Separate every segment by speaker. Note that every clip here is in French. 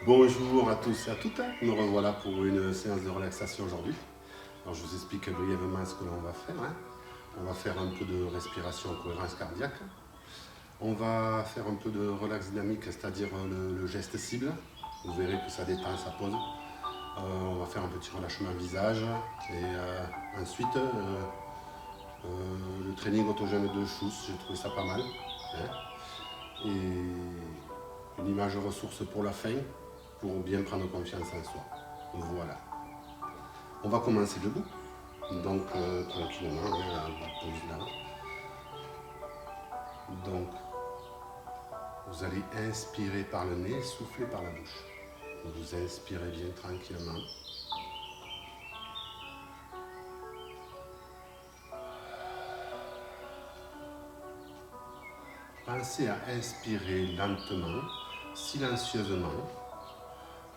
Speaker 1: Bonjour à tous et à toutes, nous revoilà pour une séance de relaxation aujourd'hui. Alors je vous explique brièvement ce que l'on va faire. On va faire un peu de respiration en cohérence cardiaque. On va faire un peu de relax dynamique, c'est-à-dire le geste cible. Vous verrez que ça détend, ça pose. On va faire un petit relâchement visage et ensuite le training autogène de Schuss, j'ai trouvé ça pas mal. Et une image ressource pour la fin, pour bien prendre confiance en soi. Voilà. On va commencer debout, donc tranquillement, vous posez là. Donc, vous allez inspirer par le nez, souffler par la bouche. Vous inspirez bien tranquillement. Pensez à inspirer lentement, silencieusement.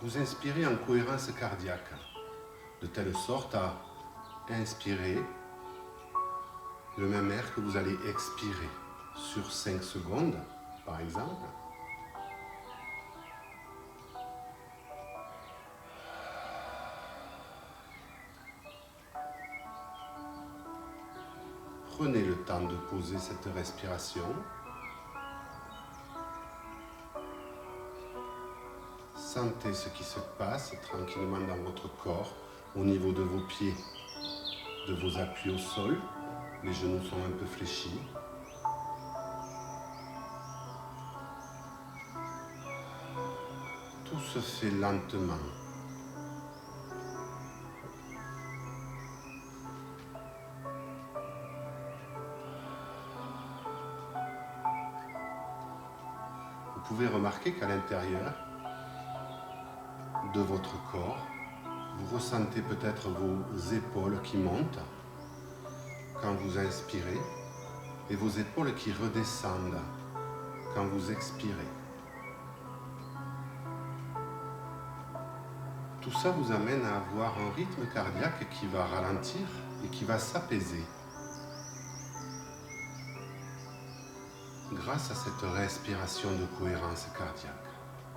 Speaker 1: Vous inspirez en cohérence cardiaque, de telle sorte à inspirer le même air que vous allez expirer sur 5 secondes, par exemple. Prenez le temps de poser cette respiration. Sentez ce qui se passe tranquillement dans votre corps, au niveau de vos pieds, de vos appuis au sol. Les genoux sont un peu fléchis. Tout se fait lentement. Vous pouvez remarquer qu'à l'intérieur de votre corps, vous ressentez peut-être vos épaules qui montent quand vous inspirez et vos épaules qui redescendent quand vous expirez. Tout ça vous amène à avoir un rythme cardiaque qui va ralentir et qui va s'apaiser. Grâce à cette respiration de cohérence cardiaque,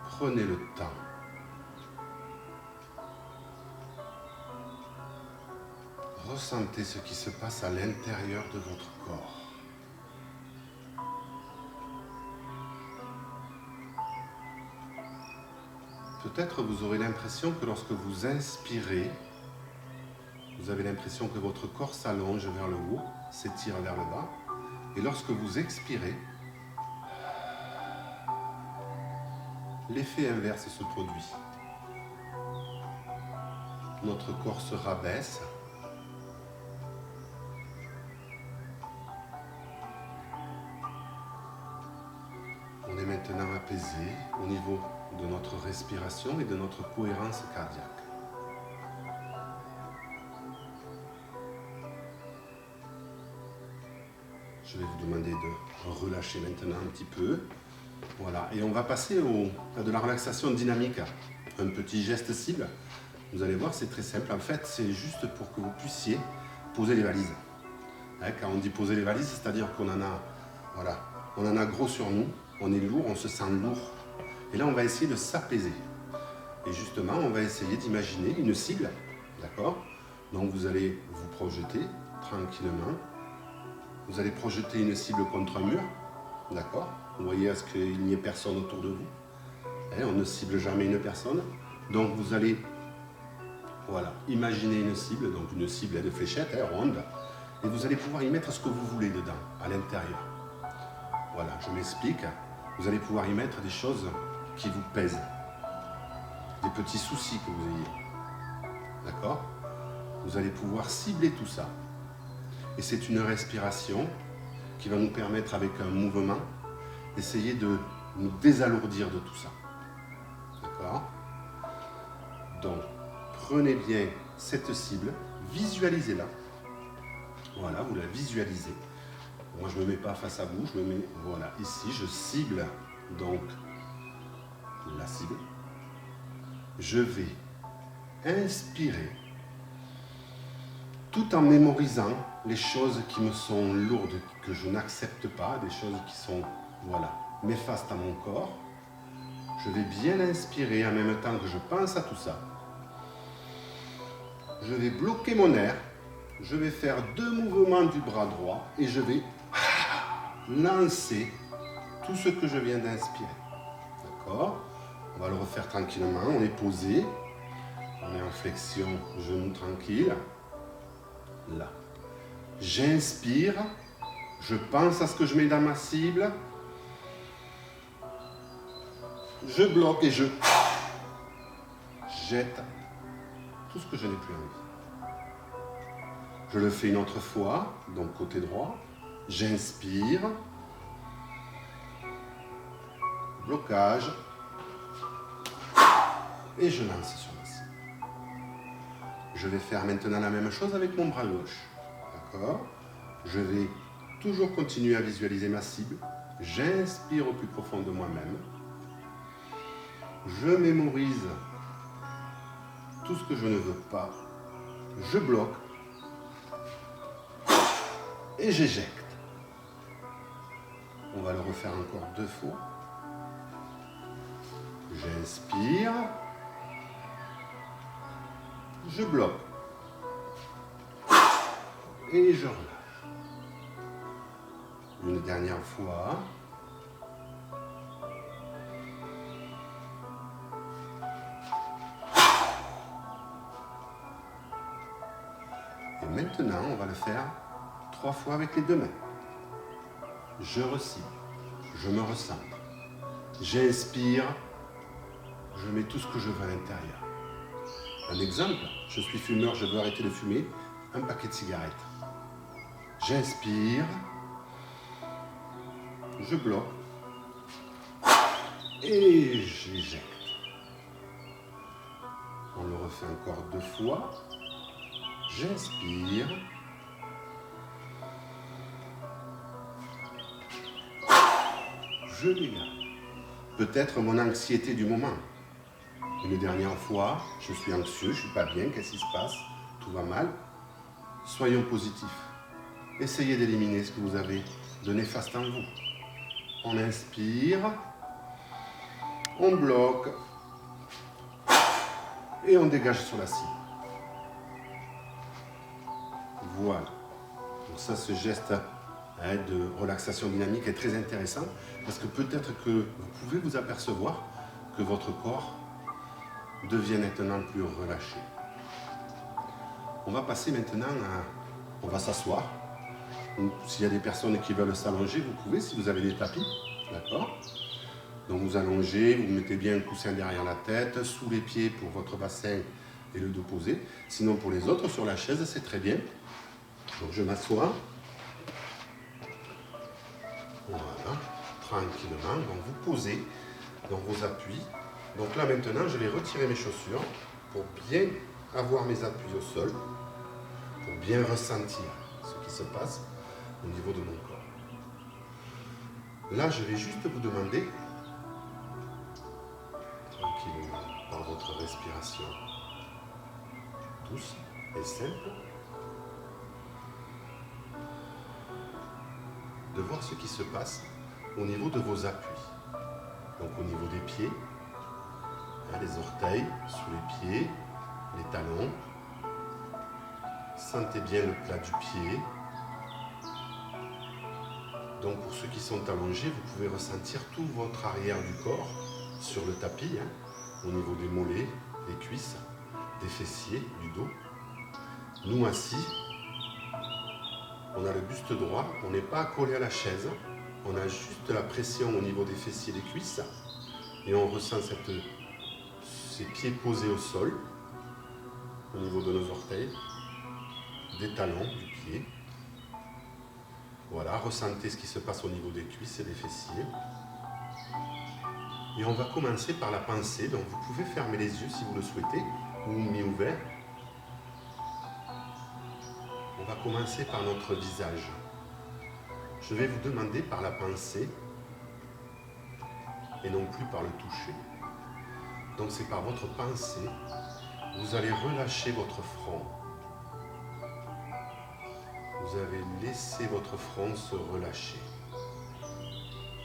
Speaker 1: prenez le temps. Ressentez ce qui se passe à l'intérieur de votre corps. Peut-être vous aurez l'impression que lorsque vous inspirez, vous avez l'impression que votre corps s'allonge vers le haut, s'étire vers le bas. Et lorsque vous expirez, l'effet inverse se produit. Notre corps se rabaisse. On est maintenant apaisé au niveau de notre respiration et de notre cohérence cardiaque. Je vais vous demander de relâcher maintenant un petit peu. Voilà, et on va passer à de la relaxation dynamique. Un petit geste cible. Vous allez voir, c'est très simple. En fait, c'est juste pour que vous puissiez poser les valises. Quand on dit poser les valises, c'est-à-dire qu'on en a, voilà, on en a gros sur nous, on est lourd, on se sent lourd. Et là, on va essayer de s'apaiser. Et justement, on va essayer d'imaginer une cible, d'accord? Donc, vous allez vous projeter tranquillement. Vous allez projeter une cible contre un mur, d'accord? Vous voyez à ce qu'il n'y ait personne autour de vous. On ne cible jamais une personne. Donc, vous allez, voilà, imaginer une cible, donc une cible de fléchette, ronde. Et vous allez pouvoir y mettre ce que vous voulez dedans, à l'intérieur. Voilà, je m'explique. Vous allez pouvoir y mettre des choses qui vous pèsent, des petits soucis que vous ayez. D'accord? Vous allez pouvoir cibler tout ça. Et c'est une respiration qui va nous permettre, avec un mouvement, d'essayer de nous désalourdir de tout ça. D'accord? Donc, prenez bien cette cible, visualisez-la. Voilà, vous la visualisez. Moi, je ne me mets pas face à vous, je me mets, voilà, ici, je cible donc la cible. Je vais inspirer tout en mémorisant les choses qui me sont lourdes, que je n'accepte pas, des choses qui sont, voilà, néfastes à mon corps. Je vais bien inspirer en même temps que je pense à tout ça. Je vais bloquer mon air. Je vais faire 2 mouvements du bras droit et je vais lancer tout ce que je viens d'inspirer. D'accord? On va le refaire tranquillement. On est posé. On est en flexion, genoux tranquille. Là. J'inspire. Je pense à ce que je mets dans ma cible. Je bloque et je jette tout ce que je n'ai plus envie. Je le fais une autre fois, donc côté droit. J'inspire. Blocage. Et je lance sur ma cible. Je vais faire maintenant la même chose avec mon bras gauche. D'accord? Je vais toujours continuer à visualiser ma cible. J'inspire au plus profond de moi-même. Je mémorise tout ce que je ne veux pas. Je bloque. Et j'éjecte. On va le refaire encore 2 fois. J'inspire. Je bloque. Et je relâche. Une dernière fois. Et maintenant, on va le faire 3 fois avec les 2 mains. Je recible. Je me recentre. J'inspire. Je mets tout ce que je veux à l'intérieur. Un exemple, je suis fumeur, je veux arrêter de fumer un paquet de cigarettes. J'inspire. Je bloque. Et j'éjecte. On le refait encore 2 fois. J'inspire. Je dégage. Peut-être mon anxiété du moment. Une dernière fois, je suis anxieux, je ne suis pas bien, qu'est-ce qui se passe? Tout va mal. Soyons positifs. Essayez d'éliminer ce que vous avez de néfaste en vous. On inspire. On bloque. Et on dégage sur la cible. Voilà. Donc ça, ce geste de relaxation dynamique est très intéressant parce que peut-être que vous pouvez vous apercevoir que votre corps devient maintenant plus relâché. On va passer maintenant à... On va s'asseoir. S'il y a des personnes qui veulent s'allonger, vous pouvez, si vous avez des tapis. D'accord? Donc vous allongez, vous mettez bien le coussin derrière la tête, sous les pieds pour votre bassin et le dos posé. Sinon pour les autres, sur la chaise, c'est très bien. Donc je m'assois. Voilà, tranquillement. Donc vous posez dans vos appuis. Donc là maintenant, je vais retirer mes chaussures pour bien avoir mes appuis au sol, pour bien ressentir ce qui se passe au niveau de mon corps. Là, je vais juste vous demander, tranquillement, par votre respiration douce et simple, de voir ce qui se passe au niveau de vos appuis. Donc au niveau des pieds, les orteils, sous les pieds, les talons. Sentez bien le plat du pied. Donc pour ceux qui sont allongés, vous pouvez ressentir tout votre arrière du corps sur le tapis, au niveau des mollets, des cuisses, des fessiers, du dos. Nous assis, on a le buste droit, on n'est pas collé à la chaise, on a juste la pression au niveau des fessiers et des cuisses et on ressent ces pieds posés au sol, au niveau de nos orteils, des talons du pied. Voilà, ressentez ce qui se passe au niveau des cuisses et des fessiers. Et on va commencer par la pensée, donc vous pouvez fermer les yeux si vous le souhaitez, ou mi-ouverts. On va commencer par notre visage. Je vais vous demander par la pensée, et non plus par le toucher. Donc c'est par votre pensée, vous allez relâcher votre front. Vous avez laissé votre front se relâcher,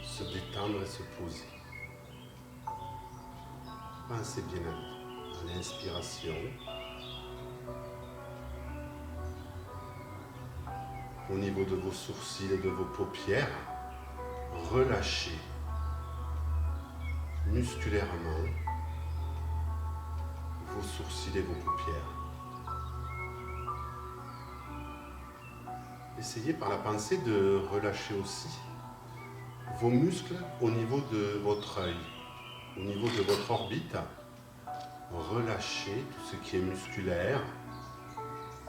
Speaker 1: se détendre et se poser. Pensez bien à l'inspiration. Au niveau de vos sourcils et de vos paupières, relâchez musculairement vos sourcils et vos paupières. Essayez par la pensée de relâcher aussi vos muscles au niveau de votre œil, au niveau de votre orbite. Relâchez tout ce qui est musculaire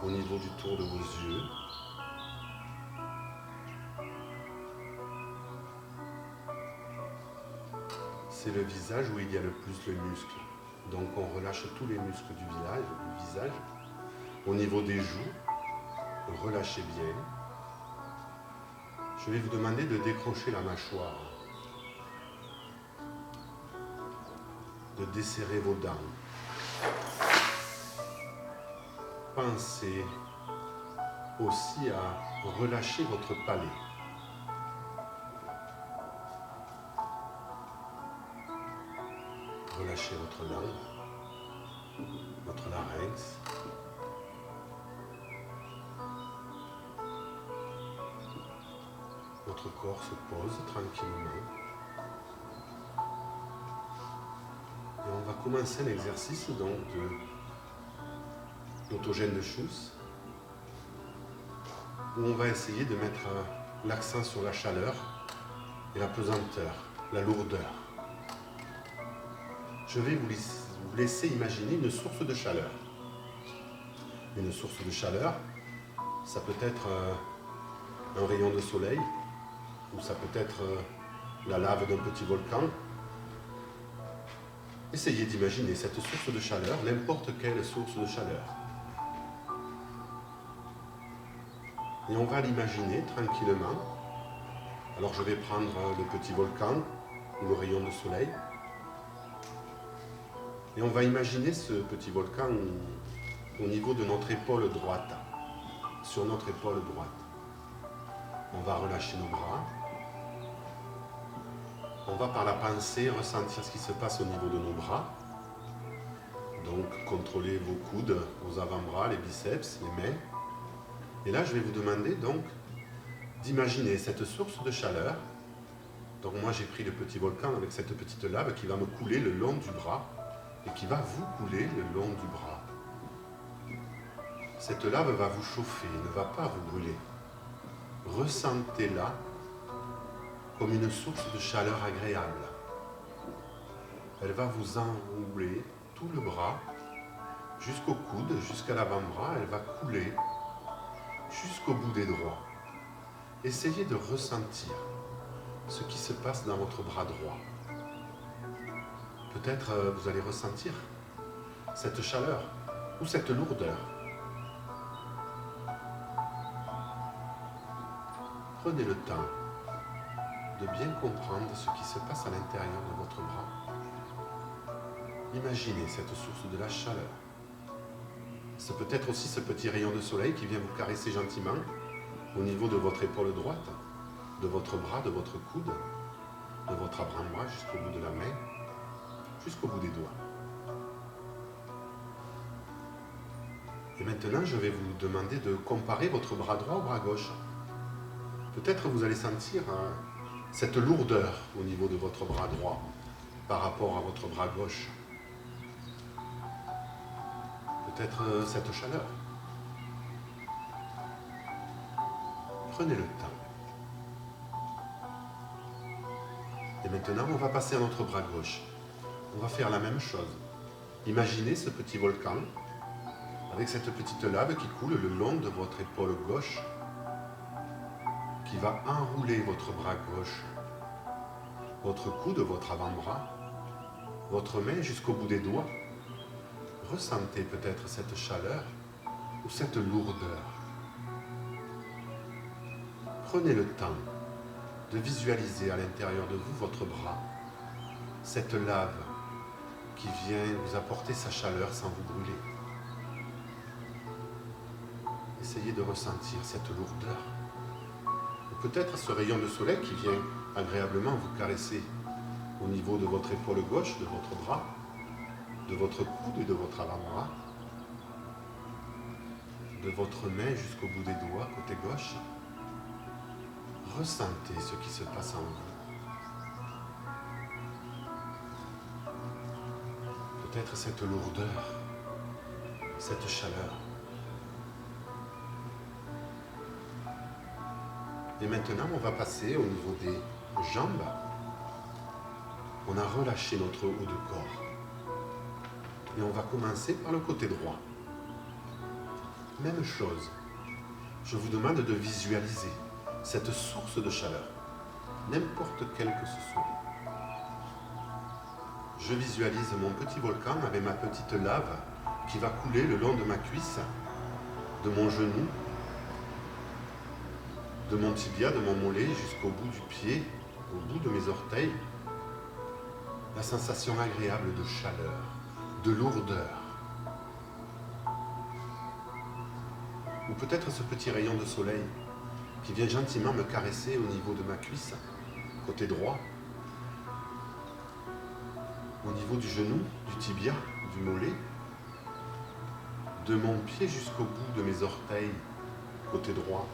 Speaker 1: au niveau du tour de vos yeux. C'est le visage où il y a le plus de muscles. Donc on relâche tous les muscles du visage. Au niveau des joues, relâchez bien. Je vais vous demander de décrocher la mâchoire, de desserrer vos dents. Pensez aussi à relâcher votre palais. Relâchez votre langue, votre larynx. Votre corps se pose tranquillement. Et on va commencer un exercice donc d'autogène de Schuss, où on va essayer de mettre l'accent sur la chaleur et la pesanteur, la lourdeur. Je vais vous laisser imaginer une source de chaleur. Une source de chaleur, ça peut être un rayon de soleil, ou ça peut être la lave d'un petit volcan. Essayez d'imaginer cette source de chaleur, n'importe quelle source de chaleur. Et on va l'imaginer tranquillement. Alors je vais prendre le petit volcan, ou le rayon de soleil. Et on va imaginer ce petit volcan au niveau de notre épaule droite, sur notre épaule droite. On va relâcher nos bras. On va par la pensée ressentir ce qui se passe au niveau de nos bras. Donc contrôlez vos coudes, vos avant-bras, les biceps, les mains. Et là je vais vous demander donc d'imaginer cette source de chaleur. Donc moi j'ai pris le petit volcan avec cette petite lave qui va me couler le long du bras et qui va vous couler le long du bras. Cette lave va vous chauffer, ne va pas vous brûler. Ressentez-la comme une source de chaleur agréable. Elle va vous enrouler tout le bras, jusqu'au coude, jusqu'à l'avant-bras. Elle va couler jusqu'au bout des doigts. Essayez de ressentir ce qui se passe dans votre bras droit. Peut-être vous allez ressentir cette chaleur ou cette lourdeur. Prenez le temps de bien comprendre ce qui se passe à l'intérieur de votre bras. Imaginez cette source de la chaleur. C'est peut-être aussi ce petit rayon de soleil qui vient vous caresser gentiment au niveau de votre épaule droite, de votre bras, de votre coude, de votre avant-bras jusqu'au bout de la main, jusqu'au bout des doigts. Et maintenant, je vais vous demander de comparer votre bras droit au bras gauche. Peut-être vous allez sentir cette lourdeur au niveau de votre bras droit par rapport à votre bras gauche. Peut-être cette chaleur. Prenez le temps. Et maintenant, on va passer à notre bras gauche. On va faire la même chose. Imaginez ce petit volcan avec cette petite lave qui coule le long de votre épaule gauche, qui va enrouler votre bras gauche, votre coude, votre avant-bras, votre main jusqu'au bout des doigts. Ressentez peut-être cette chaleur ou cette lourdeur. Prenez le temps de visualiser à l'intérieur de vous votre bras, cette lave qui vient vous apporter sa chaleur sans vous brûler. Essayez de ressentir cette lourdeur. Ou peut-être ce rayon de soleil qui vient agréablement vous caresser au niveau de votre épaule gauche, de votre bras, de votre coude et de votre avant-bras, de votre main jusqu'au bout des doigts, côté gauche. Ressentez ce qui se passe en vous. Peut-être cette lourdeur, cette chaleur. Et maintenant, on va passer au niveau des jambes. On a relâché notre haut de corps. Et on va commencer par le côté droit. Même chose. Je vous demande de visualiser cette source de chaleur, n'importe quelle que ce soit. Je visualise mon petit volcan avec ma petite lave qui va couler le long de ma cuisse, de mon genou, de mon tibia, de mon mollet jusqu'au bout du pied, au bout de mes orteils. La sensation agréable de chaleur, de lourdeur. Ou peut-être ce petit rayon de soleil qui vient gentiment me caresser au niveau de ma cuisse, côté droit, au niveau du genou, du tibia, du mollet, de mon pied jusqu'au bout de mes orteils, côté droit.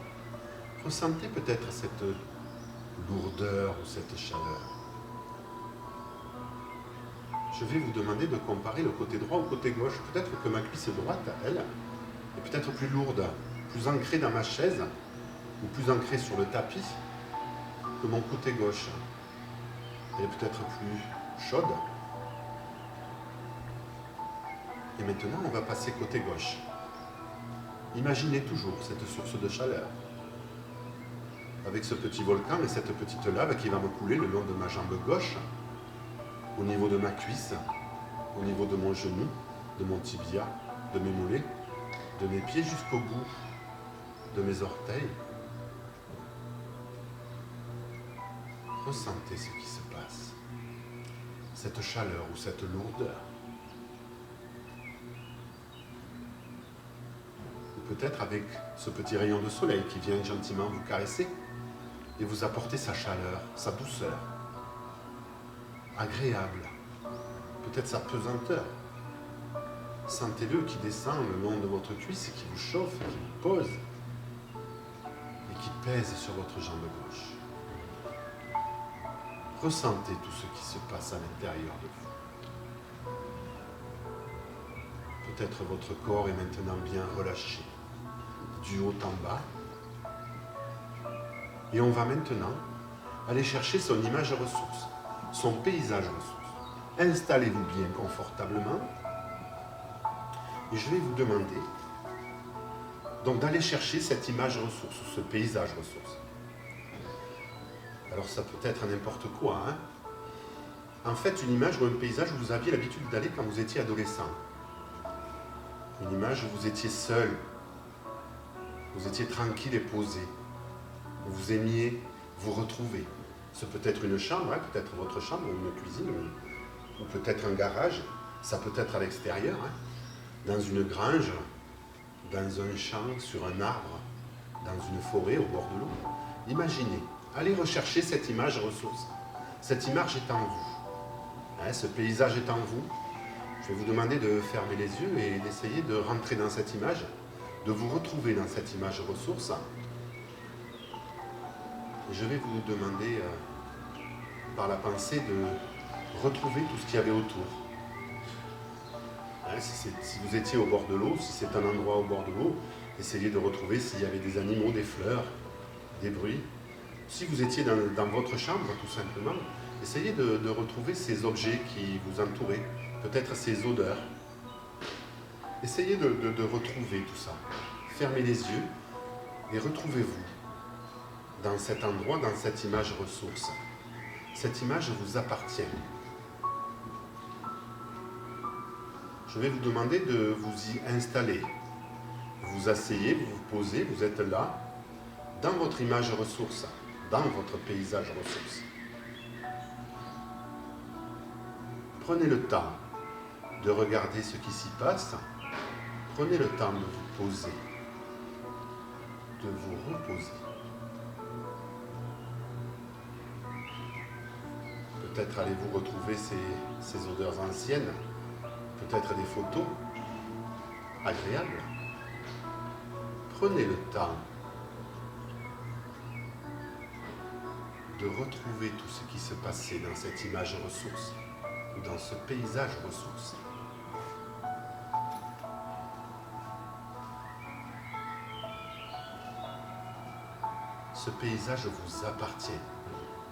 Speaker 1: Ressentez peut-être cette lourdeur ou cette chaleur. Je vais vous demander de comparer le côté droit au côté gauche. Peut-être que ma cuisse droite, elle, est peut-être plus lourde, plus ancrée dans ma chaise, ou plus ancrée sur le tapis que mon côté gauche. Elle est peut-être plus chaude. Et maintenant, on va passer côté gauche. Imaginez toujours cette source de chaleur, avec ce petit volcan et cette petite lave qui va me couler le long de ma jambe gauche, au niveau de ma cuisse, au niveau de mon genou, de mon tibia, de mes mollets, de mes pieds jusqu'au bout de mes orteils. Ressentez ce qui se passe, cette chaleur ou cette lourdeur. Ou peut-être avec ce petit rayon de soleil qui vient gentiment vous caresser et vous apporter sa chaleur, sa douceur, agréable, peut-être sa pesanteur. Sentez-le qui descend le long de votre cuisse et qui vous chauffe, qui vous pose et qui pèse sur votre jambe gauche. Ressentez tout ce qui se passe à l'intérieur de vous. Peut-être votre corps est maintenant bien relâché, du haut en bas. Et on va maintenant aller chercher son image ressource, son paysage ressource. Installez-vous bien confortablement. Et je vais vous demander donc d'aller chercher cette image ressource, ce paysage ressource. Alors ça peut être n'importe quoi. En fait, une image ou un paysage où vous aviez l'habitude d'aller quand vous étiez adolescent. Une image où vous étiez seul, vous étiez tranquille et posé, où vous aimiez vous retrouver. Ce peut être une chambre, peut-être votre chambre, ou une cuisine, ou peut-être un garage. Ça peut être à l'extérieur, dans une grange, dans un champ, sur un arbre, dans une forêt, au bord de l'eau. Imaginez, allez rechercher cette image ressource. Cette image est en vous. Ce paysage est en vous. Je vais vous demander de fermer les yeux et d'essayer de rentrer dans cette image, de vous retrouver dans cette image ressource. Et je vais vous demander, par la pensée, de retrouver tout ce qu'il y avait autour. Si vous étiez au bord de l'eau, si c'est un endroit au bord de l'eau, essayez de retrouver s'il y avait des animaux, des fleurs, des bruits. Si vous étiez dans votre chambre, tout simplement, essayez de retrouver ces objets qui vous entouraient, peut-être ces odeurs. Essayez de retrouver tout ça. Fermez les yeux et retrouvez-vous dans cet endroit, dans cette image ressource. Cette image vous appartient. Je vais vous demander de vous y installer. Vous vous asseyez, vous vous posez, vous êtes là, dans votre image ressource, dans votre paysage ressource. Prenez le temps de regarder ce qui s'y passe. Prenez le temps de vous poser, de vous reposer. Peut-être allez-vous retrouver ces odeurs anciennes, peut-être des photos agréables. Prenez le temps de retrouver tout ce qui se passait dans cette image ressource ou dans ce paysage ressource. Ce paysage vous appartient,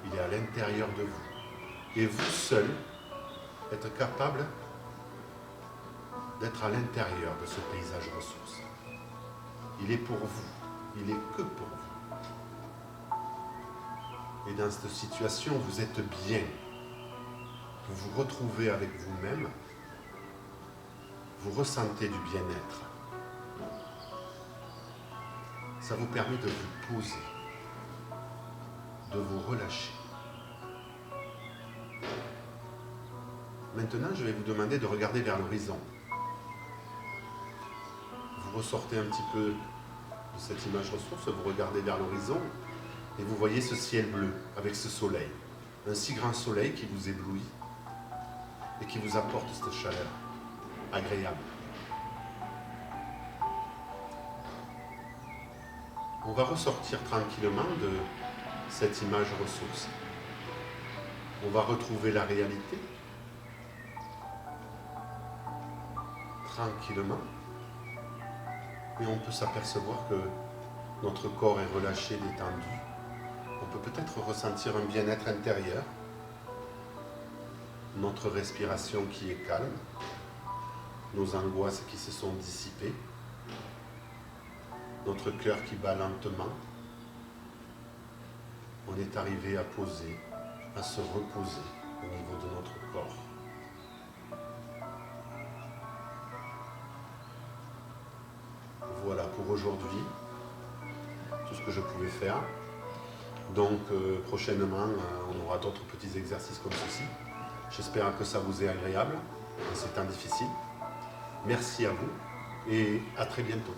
Speaker 1: il est à l'intérieur de vous. Et vous seul êtes capable d'être à l'intérieur de ce paysage ressource. Il est pour vous, il est que pour vous. Et dans cette situation, vous êtes bien. Vous vous retrouvez avec vous-même, vous ressentez du bien-être. Ça vous permet de vous poser, de vous relâcher. Maintenant, je vais vous demander de regarder vers l'horizon. Vous ressortez un petit peu de cette image ressource, vous regardez vers l'horizon et vous voyez ce ciel bleu avec ce soleil. Un si grand soleil qui vous éblouit et qui vous apporte cette chaleur agréable. On va ressortir tranquillement de cette image ressource. On va retrouver la réalité tranquillement et on peut s'apercevoir que notre corps est relâché, détendu. On peut peut-être ressentir un bien-être intérieur, notre respiration qui est calme, nos angoisses qui se sont dissipées, notre cœur qui bat lentement. On est arrivé à poser, à se reposer au niveau de notre corps. Voilà pour aujourd'hui, tout ce que je pouvais faire. Donc prochainement, on aura d'autres petits exercices comme ceci. J'espère que ça vous est agréable en ces temps difficiles. Merci à vous et à très bientôt.